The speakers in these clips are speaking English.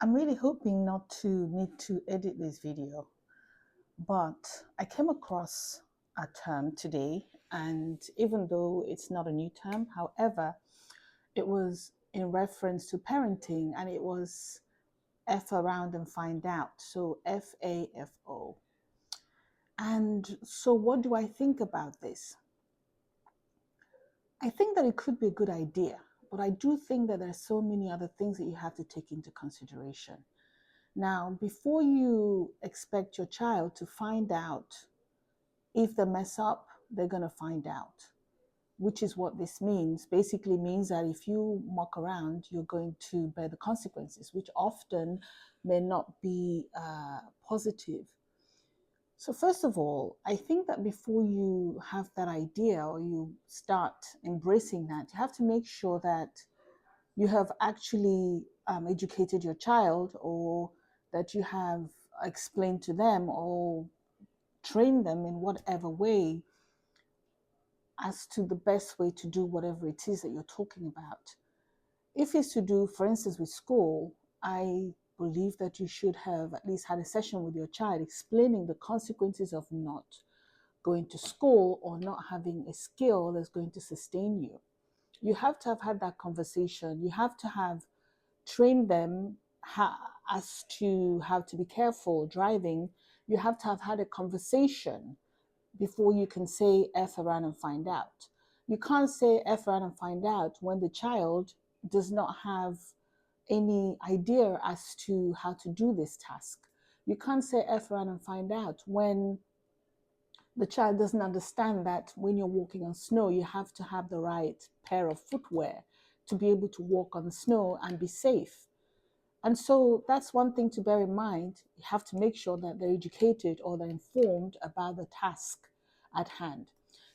I'm really hoping not to need to edit this video, but I came across a term today, and even though it's not a new term, however, it was in reference to parenting, and it was F around and find out. So FAFO. And so, what do I think about this? I think that it could be a good idea, but I do think that there are so many other things that you have to take into consideration. Now, before you expect your child to find out if they mess up, they're going to find out, which is what this means. Basically means that if you muck around, you're going to bear the consequences, which often may not be positive. So first of all, I think that before you have that idea or you start embracing that, you have to make sure that you have actually educated your child, or that you have explained to them or trained them in whatever way as to the best way to do whatever it is that you're talking about. If it's to do, for instance, with school, I believe that you should have at least had a session with your child explaining the consequences of not going to school or not having a skill that's going to sustain you. You have to have had that conversation. You have to have trained them as to how to be careful driving. You have to have had a conversation before you can say F around and find out. You can't say F around and find out when the child does not have any idea as to how to do this task. You can't say F around and find out when the child doesn't understand that when you're walking on snow, you have to have the right pair of footwear to be able to walk on the snow and be safe. And so that's one thing to bear in mind. You have to make sure that they're educated or they're informed about the task at hand.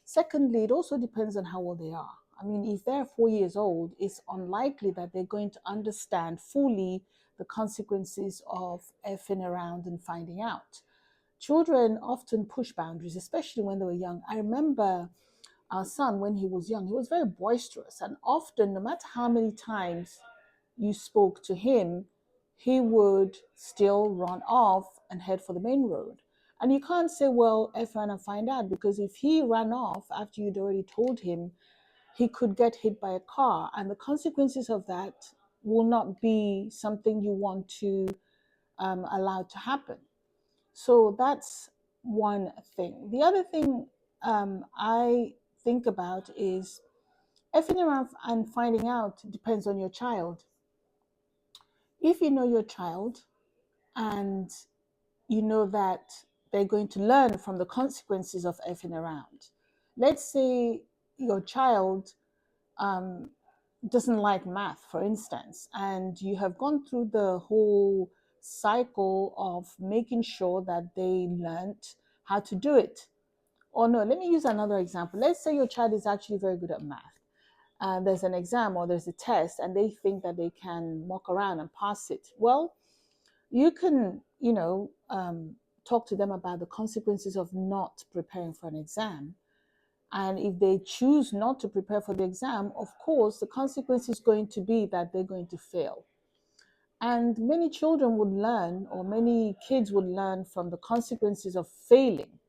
Secondly, it also depends on how old they are. I mean, if they're 4 years old, it's unlikely that they're going to understand fully the consequences of effing around and finding out. Children often push boundaries, especially when they were young. I remember our son, when he was young, he was very boisterous, and often, no matter how many times you spoke to him, he would still run off and head for the main road. And you can't say, well, F ran and find out, because if he ran off after you'd already told him, he could get hit by a car. And the consequences of that will not be something you want to allow to happen. So that's one thing. The other thing I think about is effing around and finding out depends on your child. If you know your child and you know that they're going to learn from the consequences of effing around. Let's say your child um, doesn't like math, for instance, and you have gone through the whole cycle of making sure that they learned how to do it. Or no, let me use another example. Let's say your child is actually very good at math. There's an exam or there's a test, and they think that they can walk around and pass it. Well, you can, talk to them about the consequences of not preparing for an exam. And if they choose not to prepare for the exam, of course, the consequence is going to be that they're going to fail. And many children would learn, or many kids would learn from the consequences of failing.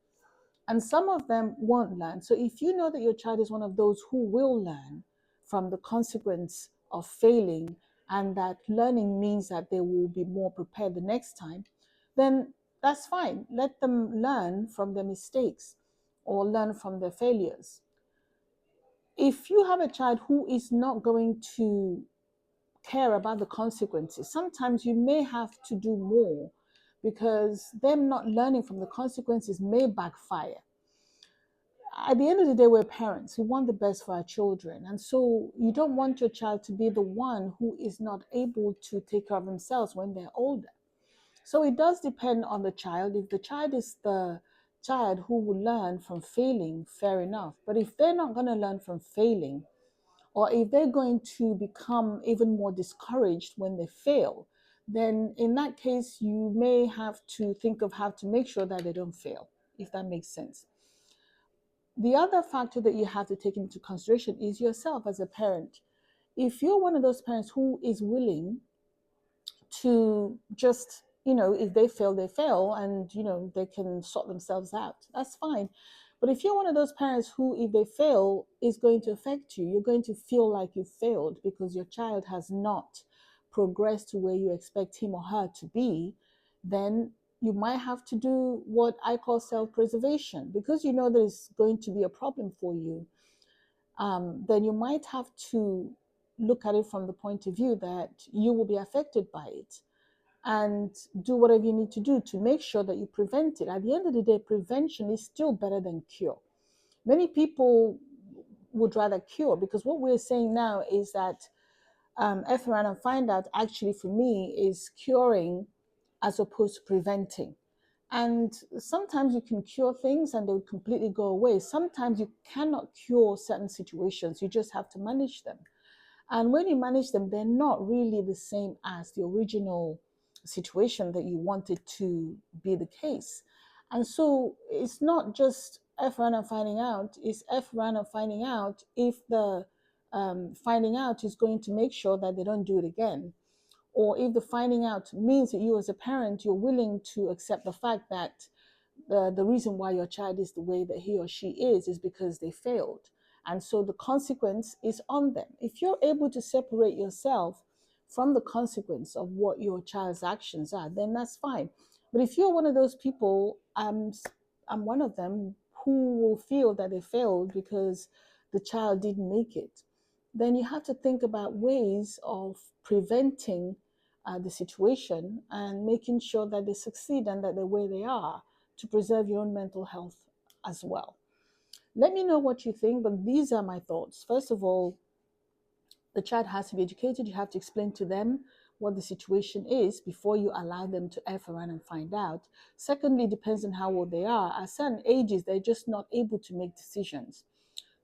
And some of them won't learn. So if you know that your child is one of those who will learn from the consequence of failing, and that learning means that they will be more prepared the next time, then that's fine. Let them learn from their mistakes or learn from their failures. If you have a child who is not going to care about the consequences, sometimes you may have to do more, because them not learning from the consequences may backfire. At the end of the day, we're parents. We want the best for our children. And so you don't want your child to be the one who is not able to take care of themselves when they're older. So it does depend on the child. If the child is the child who will learn from failing, fair enough. But if they're not going to learn from failing, or if they're going to become even more discouraged when they fail, then in that case, you may have to think of how to make sure that they don't fail, if that makes sense. The other factor that you have to take into consideration is yourself as a parent. If you're one of those parents who is willing to just, if they fail, they fail, and they can sort themselves out. That's fine. But if you're one of those parents who, if they fail, is going to affect you, you're going to feel like you failed because your child has not progressed to where you expect him or her to be, then you might have to do what I call self-preservation, because there's going to be a problem for you. Then you might have to look at it from the point of view that you will be affected by it, and do whatever you need to do to make sure that you prevent it. At the end of the day, prevention is still better than cure. Many people would rather cure, because what we're saying now is that F around and find out actually for me is curing as opposed to preventing. And sometimes you can cure things and they will completely go away. Sometimes you cannot cure certain situations, you just have to manage them. And when you manage them, they're not really the same as the original situation that you wanted to be the case. And so it's not just F around and finding out, it's F around and finding out if the finding out is going to make sure that they don't do it again. Or if the finding out means that you as a parent, you're willing to accept the fact that the reason why your child is the way that he or she is because they failed. And so the consequence is on them. If you're able to separate yourself from the consequence of what your child's actions are, then that's fine. But if you're one of those people, I'm one of them, who will feel that they failed because the child didn't make it, then you have to think about ways of preventing the situation and making sure that they succeed and that they're where they are, to preserve your own mental health as well. Let me know what you think, but these are my thoughts. First of all, the child has to be educated. You have to explain to them what the situation is before you allow them to F around and find out. Secondly, it depends on how old they are. At certain ages, they're just not able to make decisions.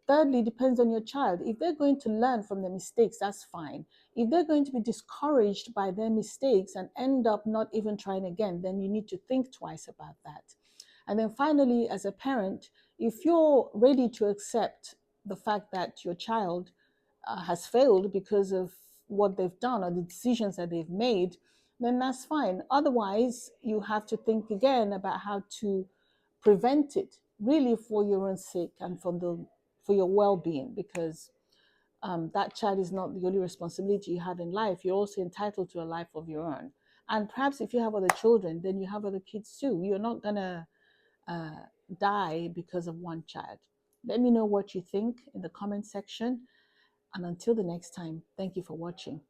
Thirdly, depends on your child. If they're going to learn from their mistakes, that's fine. If they're going to be discouraged by their mistakes and end up not even trying again, then you need to think twice about that. And then finally, as a parent, if you're ready to accept the fact that your child has failed because of what they've done or the decisions that they've made, then that's fine. Otherwise, you have to think again about how to prevent it, really for your own sake and for your well-being, because that child is not the only responsibility you have in life. You're also entitled to a life of your own. And perhaps if you have other children, then you have other kids too. You're not gonna uh, die because of one child. Let me know what you think in the comment section. And until the next time, thank you for watching.